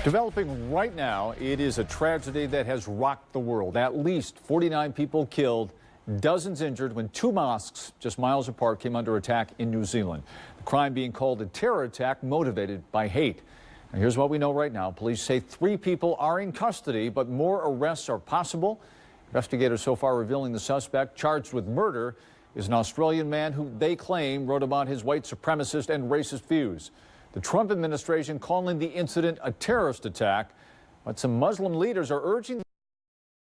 Developing right now, it is a tragedy that has rocked the world. At least 49 people killed, dozens injured when two mosques just miles apart came under attack in New Zealand. The crime being called a terror attack motivated by hate. Now, here's what we know right now. Police say 3 people are in custody, but more arrests are possible. Investigators so far revealing the suspect charged with murder is an Australian man who they claim wrote about his white supremacist and racist views. The Trump administration calling the incident a terrorist attack, but some Muslim leaders are urging the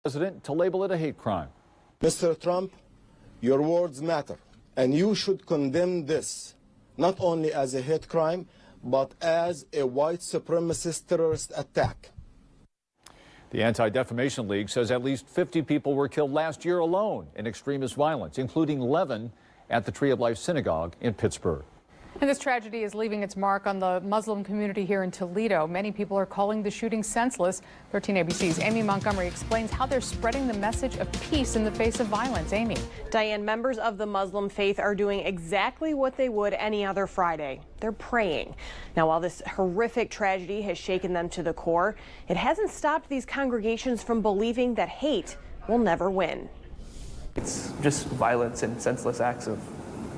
president to label it a hate crime. Mr. Trump, your words matter, and you should condemn this, not only as a hate crime, but as a white supremacist terrorist attack. The Anti-Defamation League says at least 50 people were killed last year alone in extremist violence, including 11 at the Tree of Life Synagogue in Pittsburgh. And this tragedy is leaving its mark on the Muslim community here in Toledo. Many people are calling the shooting senseless. 13 ABC's Amy Montgomery explains how they're spreading the message of peace in the face of violence. Amy. Diane, members of the Muslim faith are doing exactly what they would any other Friday. They're praying. Now, while this horrific tragedy has shaken them to the core, it hasn't stopped these congregations from believing that hate will never win. It's just violence and senseless acts of.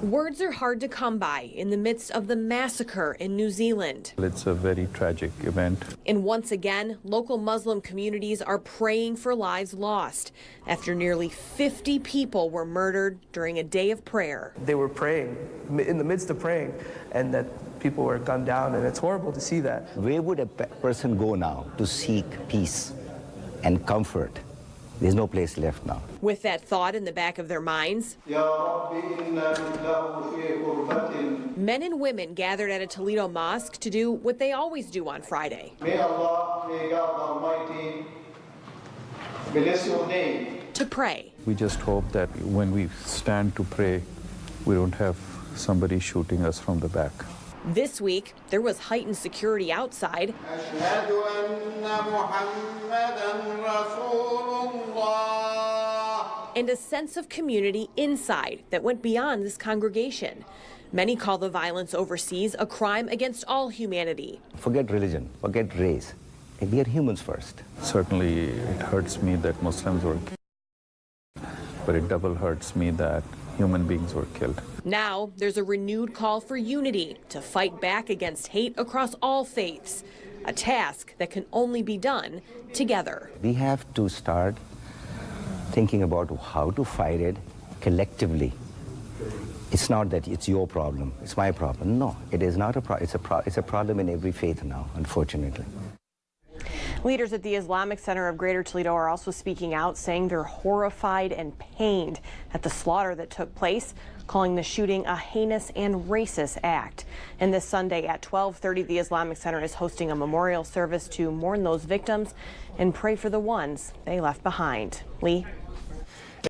Words are hard to come by in the midst of the massacre in New Zealand. It's a very tragic event. And once again, local Muslim communities are praying for lives lost after nearly 50 people were murdered during a day of prayer. They were praying, in the midst of praying, and that people were gunned down, and it's horrible to see that. Where would a person go now to seek peace and comfort? There's no place left now. With that thought in the back of their minds, men and women gathered at a Toledo mosque to do what they always do on Friday. May Allah, may God Almighty bless your name. To pray. We just hope that when we stand to pray, we don't have somebody shooting us from the back. This week, there was heightened security outside. And a sense of community inside that went beyond this congregation. Many call the violence overseas a crime against all humanity. Forget religion, forget race. We are humans first. Certainly, it hurts me that Muslims were killed, but it double hurts me that human beings were killed. Now, there's a renewed call for unity to fight back against hate across all faiths, a task that can only be done together. We have to start thinking about how to fight it collectively. It's not that it's your problem, it's my problem. No, it is not a problem. It's a problem in every faith now, unfortunately. Leaders at the Islamic Center of Greater Toledo are also speaking out, saying they're horrified and pained at the slaughter that took place, calling the shooting a heinous and racist act. And this Sunday at 12:30, the Islamic Center is hosting a memorial service to mourn those victims and pray for the ones they left behind. Lee?